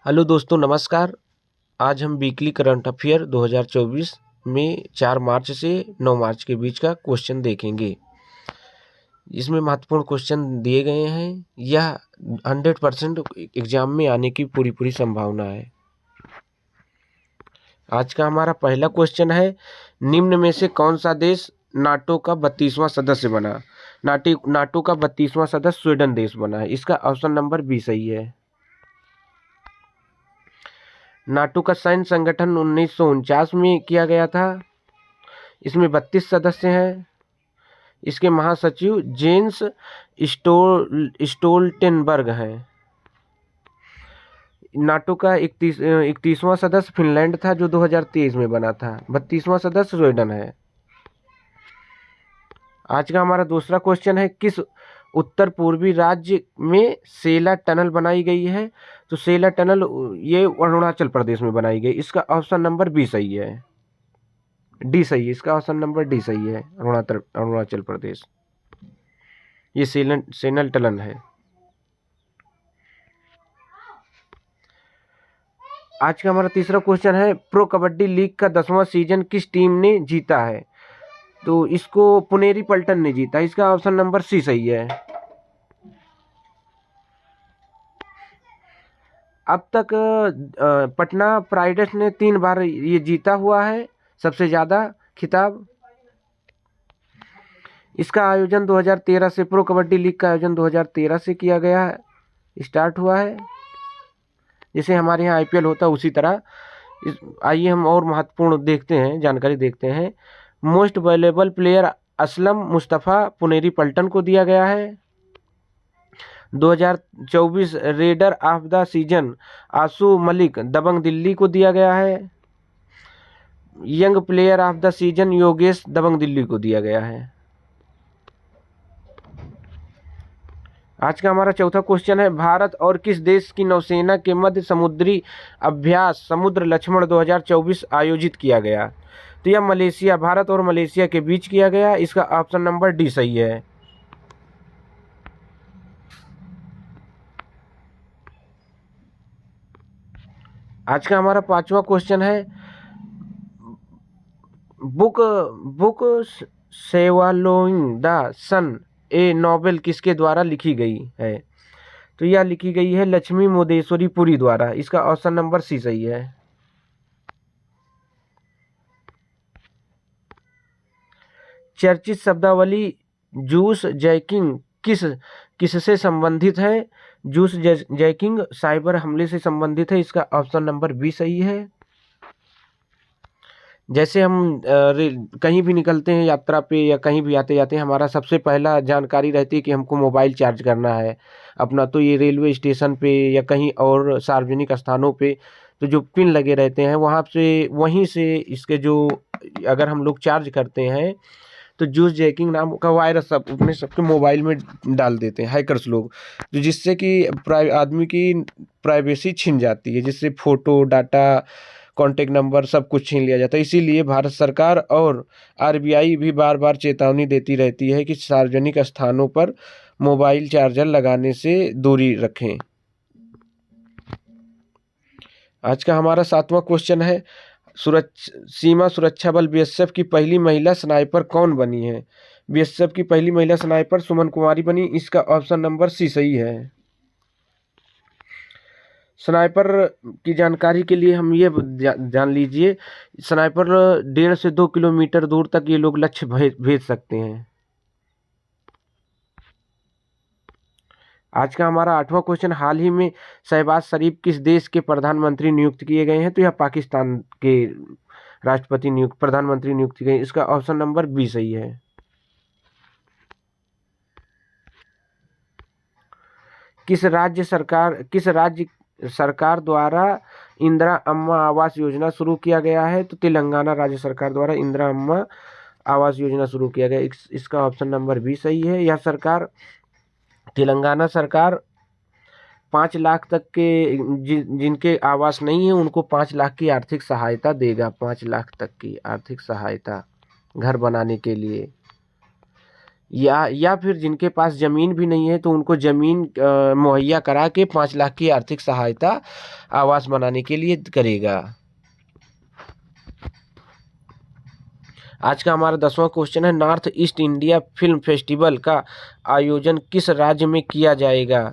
Hello दोस्तों, नमस्कार। आज हम वीकली करंट अफेयर 2024 में 4 मार्च से 9 मार्च के बीच का क्वेश्चन देखेंगे। इसमें महत्वपूर्ण क्वेश्चन दिए गए हैं। यह 100% एग्जाम में आने की पूरी संभावना है। आज का हमारा पहला क्वेश्चन है, निम्न में से कौन सा देश नाटो का 32वां सदस्य बना? नाटो का 32वां सदस्य स्वीडन देश बना है। इसका ऑप्शन नंबर बी सही है। नाटो का सैन्य संगठन 1949 में किया गया था। इसमें 32 सदस्य हैं। इसके महासचिव जेन्स स्टोल्टेनबर्ग हैं। नाटो का 31वां सदस्य फिनलैंड था, जो 2023 में बना था। 32वां सदस्य स्वीडन है। आज का हमारा दूसरा क्वेश्चन है, किस उत्तर पूर्वी राज्य में सेला टनल बनाई गई है? तो सेला टनल ये अरुणाचल प्रदेश में बनाई गई। इसका ऑप्शन नंबर बी सही है। डी सही है। इसका ऑप्शन नंबर डी सही है। अरुणाचल प्रदेश ये सेनल टनल है। आज का हमारा तीसरा क्वेश्चन है, प्रो कबड्डी लीग का 10वां सीजन किस टीम ने जीता है? तो इसको पुनेरी पल्टन ने जीता। इसका ऑप्शन नंबर सी सही है। अब तक पटना प्राइडेट्स ने 3 बार ये जीता हुआ है, सबसे ज्यादा खिताब। इसका आयोजन 2013 से, प्रो कबड्डी लीग का आयोजन 2013 से किया गया है, स्टार्ट हुआ है। जैसे हमारे यहाँ आईपीएल होता है उसी तरह। आइए हम और महत्वपूर्ण देखते हैं, जानकारी देखते हैं। Most valuable player Aslam Mustafa Puneri Paltan को दिया गया है। 2024 raider of the season Ashu Malik Dabang Delhi को दिया गया है। Young player of the season Yogesh Dabang Delhi को दिया गया है। आज का हमारा चौथा क्वेश्चन है, भारत और किस देश की नौसेना के मध्य समुद्री अभ्यास समुद्र लक्ष्मण 2024 आयोजित किया गया? तो यह मलेशिया, भारत और मलेशिया के बीच किया गया। इसका ऑप्शन नंबर डी सही है। आज का हमारा पांचवा क्वेश्चन है, book swallowing the sun a novel किसके द्वारा लिखी गई है? तो यह लिखी गई है लक्ष्मी मोदेश्वरी पुरी द्वारा। इसका ऑप्शन नंबर सी सही है। चर्चित शब्दावली जूस जैकिंग किससे संबंधित है? जूस जैकिंग साइबर हमले से संबंधित है। इसका ऑप्शन नंबर बी सही है। जैसे हम कहीं भी निकलते हैं यात्रा पे या कहीं भी आते जाते हैं, हमारा सबसे पहला जानकारी रहती है कि हमको मोबाइल चार्ज करना है अपना। तो ये रेलवे स्टेशन पे या कहीं और सार्वजनिक स्थानों पे तो जो पिन लगे रहते हैं वहीं से इसके जो अगर हम लोग चार्ज करते हैं तो जूस जैकिंग नाम का वायरस सब अपने सबके मोबाइल में डाल देते हैं हैकर्स लोग, तो जिससे कि आदमी की प्राइवेसी छिन जाती है, जिससे फोटो, डाटा, कॉन्टेक्ट नंबर सब कुछ छीन लिया जाता है। इसीलिए भारत सरकार और आरबीआई भी बार बार चेतावनी देती रहती है कि सार्वजनिक स्थानों पर मोबाइल चार्जर लगाने से दूरी रखें। आज का हमारा सातवां क्वेश्चन है, सीमा सुरक्षा बल बीएसएफ की पहली महिला स्नाइपर कौन बनी है? बीएसएफ की पहली महिला स्नाइपर सुमन कुमारी बनी। इसका ऑप्शन नंबर सी सही है। स्नाइपर की जानकारी के लिए हम ये जान लीजिए, स्नाइपर 1.5 से 2 किलोमीटर दूर तक ये लोग लक्ष्य भेज सकते हैं। आज का हमारा आठवां क्वेश्चन, हाल ही में शहबाज शरीफ किस देश के प्रधानमंत्री नियुक्त किए गए हैं? तो यह पाकिस्तान के प्रधानमंत्री नियुक्त किए गए। इसका ऑप्शन नंबर बी सही है। किस राज्य सरकार द्वारा इंदिरा अम्मा आवास योजना शुरू किया गया है? तो तेलंगाना राज्य सरकार द्वारा इंदिरा अम्मा आवास योजना शुरू किया गया। इसका ऑप्शन नंबर बी सही है। यह सरकार, तेलंगाना सरकार 5 लाख तक के जिनके आवास नहीं है उनको 5 लाख की आर्थिक सहायता देगा। 5 लाख तक की आर्थिक सहायता घर बनाने के लिए। या फिर जिनके पास ज़मीन भी नहीं है तो उनको ज़मीन मुहैया करा के 5 लाख की आर्थिक सहायता आवास बनाने के लिए करेगा। आज का हमारा 10वां क्वेश्चन है, north east India film festival का आयोजन किस राज्य में किया जाएगा?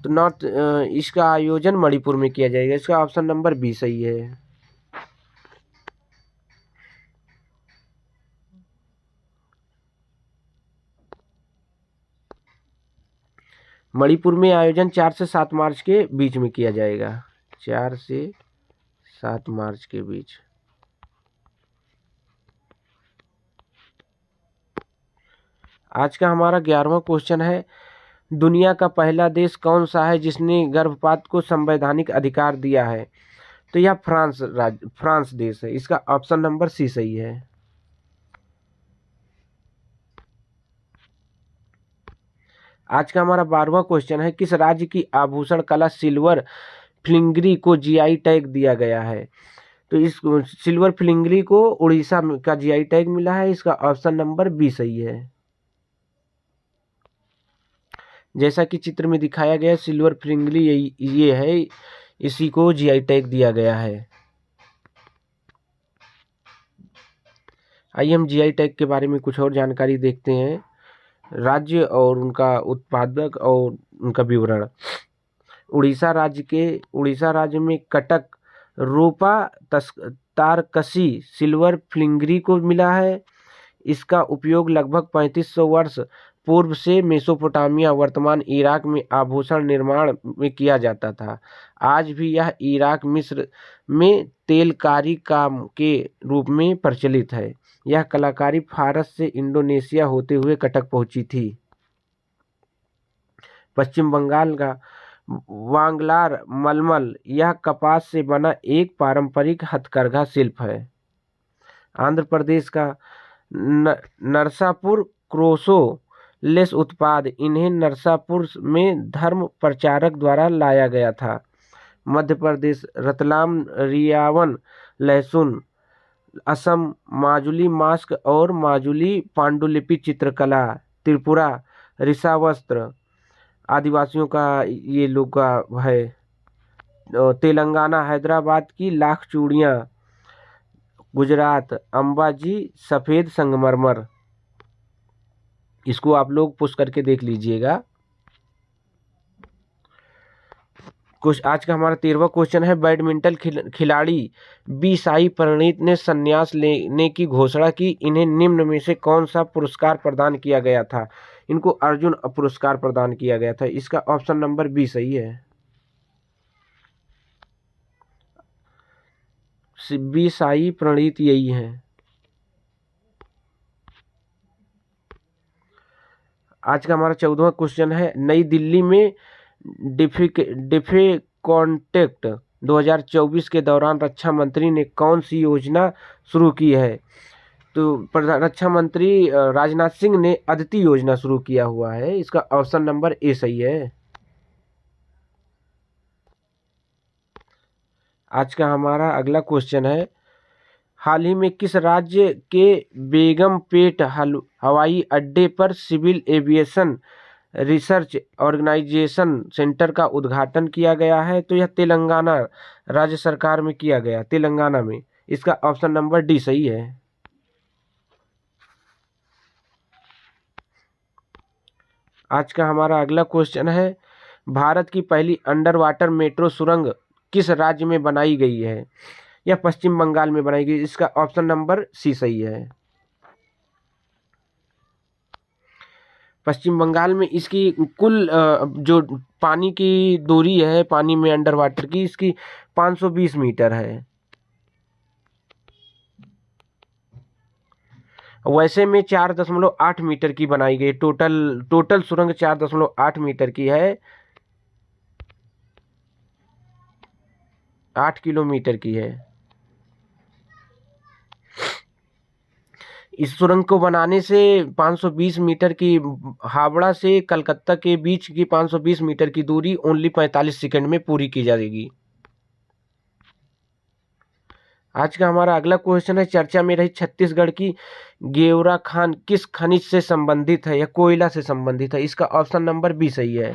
तो इसका आयोजन मणिपुर में किया जाएगा। इसका ऑप्शन नंबर बी सही है। मणिपुर में आयोजन 4 से 7 मार्च के बीच में किया जाएगा। 4 से 7 मार्च के बीच। आज का हमारा 11वां क्वेश्चन है, दुनिया का पहला देश कौन सा है जिसने गर्भपात को संवैधानिक अधिकार दिया है? तो यह फ्रांस देश है। इसका ऑप्शन नंबर सी सही है। आज का हमारा 12वां क्वेश्चन है, किस राज्य की आभूषण कला सिल्वर फिलिग्री को जीआई टैग दिया गया है? तो इस सिल्वर फिलिग्री को उड़ीसा का जीआई टैग मिला है। इसका ऑप्शन नंबर बी सही है। जैसा कि चित्र में दिखाया गया सिल्वर फिलिग्री ये है, इसी को जीआई टैग दिया गया है। आइए हम जीआई टैग के बारे में कुछ और जानकारी देखते हैं। राज्य और उनका उत्पादक और उनका विवरण। उड़ीसा राज्य में कटक रूपा तारकसी सिल्वर फिलिग्री को मिला है। इसका उपयोग लगभग 3500 वर्ष पूर्व से मेसोपोटामिया वर्तमान इराक में आभूषण निर्माण में किया जाता था। आज भी यह इराक मिस्र में तेलकारी काम के रूप में प्रचलित है। यह कलाकारी फारस से इंडोनेशिया होते हुए कटक पहुंची थी। पश्चिम बंगाल का वांगलार मलमल यह कपास से बना एक पारंपरिक हथकरघा शिल्प है। आंध्र प्रदेश का नरसापुर क्रोसो लेस उत्पाद इन्हें नरसापुर में धर्म प्रचारक द्वारा लाया गया था। मध्य प्रदेश रतलाम रियावन लहसुन। असम माजुली मास्क और माजुली पांडुलिपि चित्रकला। त्रिपुरा रिसा वस्त्र आदिवासियों का ये लोग का है। तेलंगाना हैदराबाद की लाख चूड़ियाँ। गुजरात अंबाजी सफ़ेद संगमरमर। इसको आप लोग पुश करके देख लीजिएगा। कुछ आज का हमारा 13वां क्वेश्चन है, बैडमिंटन खिलाड़ी बी साई प्रणीत ने संन्यास लेने की घोषणा की। इन्हें निम्न में से कौन सा पुरस्कार प्रदान किया गया था? इनको अर्जुन पुरस्कार प्रदान किया गया था। इसका ऑप्शन नंबर बी सही है। बी साई प्रणीत यही है। आज का हमारा 14वां क्वेश्चन है, नई दिल्ली में डिफे कॉन्टेक्ट 2024 के दौरान रक्षा मंत्री ने कौन सी योजना शुरू की है? तो रक्षा मंत्री राजनाथ सिंह ने अदिति योजना शुरू किया हुआ है। इसका ऑप्शन नंबर ए सही है। आज का हमारा अगला क्वेश्चन है, हाल ही में किस राज्य के बेगमपेट हवाई अड्डे पर civil aviation research organisation centre का उद्घाटन किया गया है? तो यह तेलंगाना राज्य सरकार में किया गया, तेलंगाना में। इसका ऑप्शन नंबर डी सही है। आज का हमारा अगला क्वेश्चन है, भारत की पहली अंडर वाटर मेट्रो सुरंग किस राज्य में बनाई गई है? यह पश्चिम बंगाल में बनाई गई। इसका ऑप्शन नंबर सी सही है। पश्चिम बंगाल में इसकी कुल जो पानी की दूरी है, पानी में अंडर वाटर की, इसकी 520 मीटर है। वैसे में 4.8 मीटर की बनाई गई। टोटल सुरंग 4.8 मीटर की है, 8 किलोमीटर की है। इस सुरंग को बनाने से 520 मीटर की, हावड़ा से कलकत्ता के बीच की 520 मीटर की दूरी ओनली 45 सेकंड में पूरी की जाएगी। आज का हमारा अगला क्वेश्चन है, चर्चा में रही छत्तीसगढ़ की गेवरा खान किस खनिज से संबंधित है या कोयला से संबंधित है? इसका ऑप्शन नंबर बी सही है।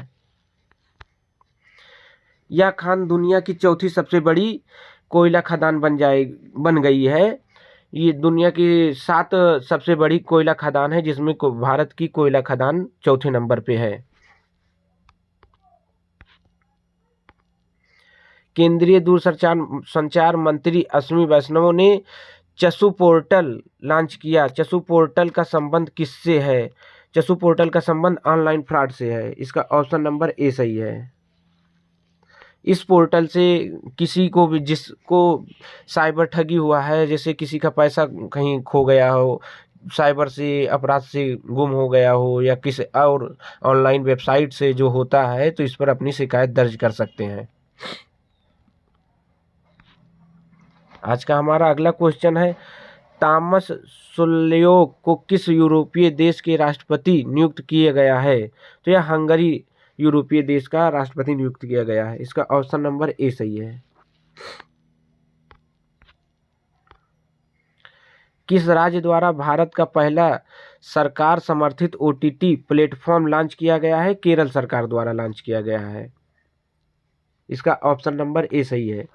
यह खान दुनिया की चौथी सबसे बड़ी कोयला खदान बन गई है। ये दुनिया की 7 सबसे बड़ी कोयला खदान है, जिसमें भारत की कोयला खदान चौथे नंबर पे है। केंद्रीय संचार मंत्री अश्विनी वैष्णव ने चसू पोर्टल लॉन्च किया। चसू पोर्टल का संबंध किससे है? चसू पोर्टल का संबंध ऑनलाइन फ्रॉड से है। इसका ऑप्शन नंबर ए सही है। इस पोर्टल से किसी को भी जिसको साइबर ठगी हुआ है, जैसे किसी का पैसा कहीं खो गया हो, साइबर से अपराध से गुम हो गया हो, या किसी और ऑनलाइन वेबसाइट से जो होता है, तो इस पर अपनी शिकायत दर्ज कर सकते हैं। आज का हमारा अगला क्वेश्चन है, थॉमस सुल्योक को किस यूरोपीय देश के राष्ट्रपति नियुक्त किया गया है? तो यह हंगरी यूरोपीय देश का राष्ट्रपति नियुक्त किया गया है। इसका ऑप्शन नंबर ए सही है। किस राज्य द्वारा भारत का पहला सरकार समर्थित OTT प्लेटफॉर्म लॉन्च किया गया है? केरल सरकार द्वारा लॉन्च किया गया है। इसका ऑप्शन नंबर ए सही है।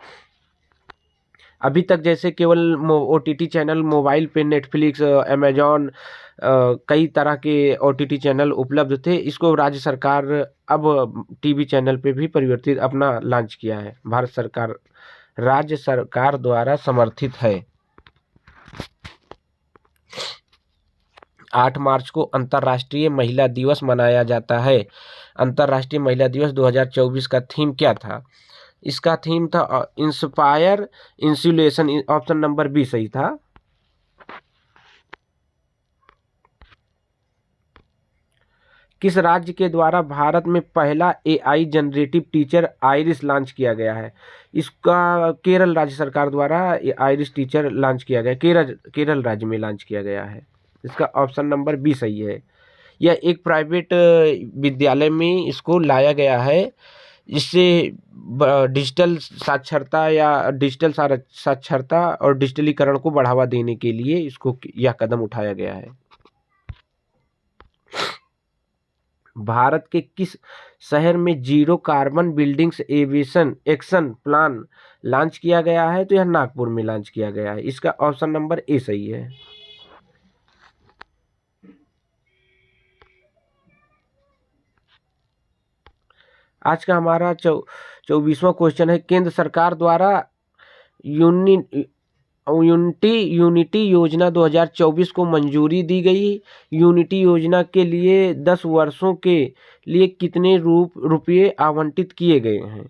अभी तक जैसे केवल OTT चैनल मोबाइल पे नेटफ्लिक्स, अमेजॉन, कई तरह के OTT चैनल उपलब्ध थे, इसको राज्य सरकार अब टीवी चैनल पे भी परिवर्तित अपना लॉन्च किया है। भारत सरकार, राज्य सरकार द्वारा समर्थित है। 8 मार्च को अंतर्राष्ट्रीय महिला दिवस मनाया जाता है। अंतर्राष्ट्रीय महिला दिवस 2024 का थीम क्या था? इसका थीम था inspire insulation. Option number B सही था। किस राज्य के द्वारा भारत में पहला AI generative teacher iris launch किया गया है? इसका केरल राज्य सरकार द्वारा आइरिस टीचर लॉन्च किया गया, केरल राज्य में लॉन्च किया गया है। इसका ऑप्शन नंबर बी सही है। यह एक प्राइवेट विद्यालय में इसको लाया गया है, जिससे डिजिटल साक्षरता या डिजिटल साक्षरता और डिजिटलीकरण को बढ़ावा देने के लिए इसको यह कदम उठाया गया है। भारत के किस शहर में zero carbon buildings aviation action plan launch किया गया है? तो यह नागपुर में लॉन्च किया गया है। इसका ऑप्शन नंबर ए सही है। आज का हमारा 24वां क्वेश्चन है, केंद्र सरकार द्वारा यूनिटी योजना 2024 को मंजूरी दी गई। यूनिटी योजना के लिए 10 वर्षों के लिए कितने रुपये आवंटित किए गए हैं?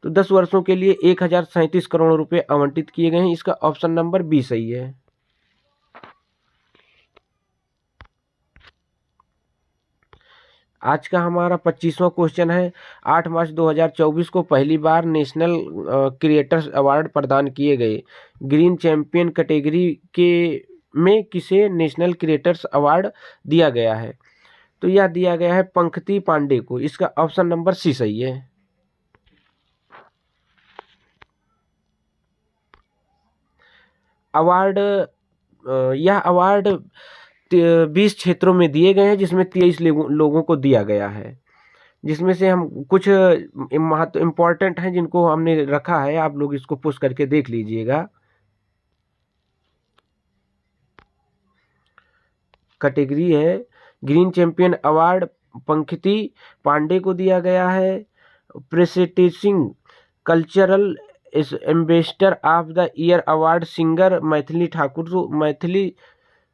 तो 10 वर्षों के लिए 1037 करोड़ रुपए आवंटित किए गए हैं। इसका ऑप्शन नंबर बी सही है। आज का हमारा 25वां क्वेश्चन है, 8 मार्च 2024 को पहली बार नेशनल क्रिएटर्स अवार्ड प्रदान किए गए। ग्रीन चैंपियन कैटेगरी के में किसे नेशनल क्रिएटर्स अवार्ड दिया गया है? तो यह दिया गया है पंकति पांडे को। इसका ऑप्शन नंबर सी सही है। अवार्ड यह अवार्ड 20 क्षेत्रों में दिए गए हैं, जिसमें 23 लोगों को दिया गया है, जिसमें से हम कुछ महत्व इम्पोर्टेंट हैं जिनको हमने रखा है। आप लोग इसको पुश करके देख लीजिएगा। कैटेगरी है green champion award Pankti Pandey को दिया गया है। Prestigious cultural ambassador of the year award singer Maithili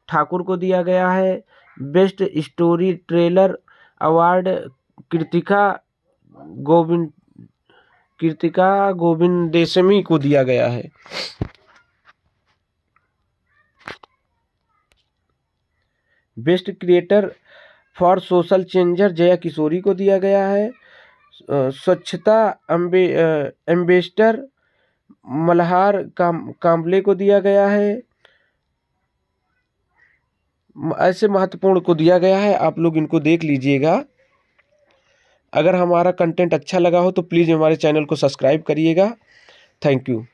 Thakur को दिया गया है। Best storyteller award Kritika Govindswamy को दिया गया है। Best creator for social changer Jaya Kishori को दिया गया है। स्वच्छता एम्बेसडर मल्हार कांबले को दिया गया है। ऐसे महत्वपूर्ण को दिया गया है, आप लोग इनको देख लीजिएगा। अगर हमारा कंटेंट अच्छा लगा हो तो प्लीज़ हमारे चैनल को सब्सक्राइब करिएगा। Thank you.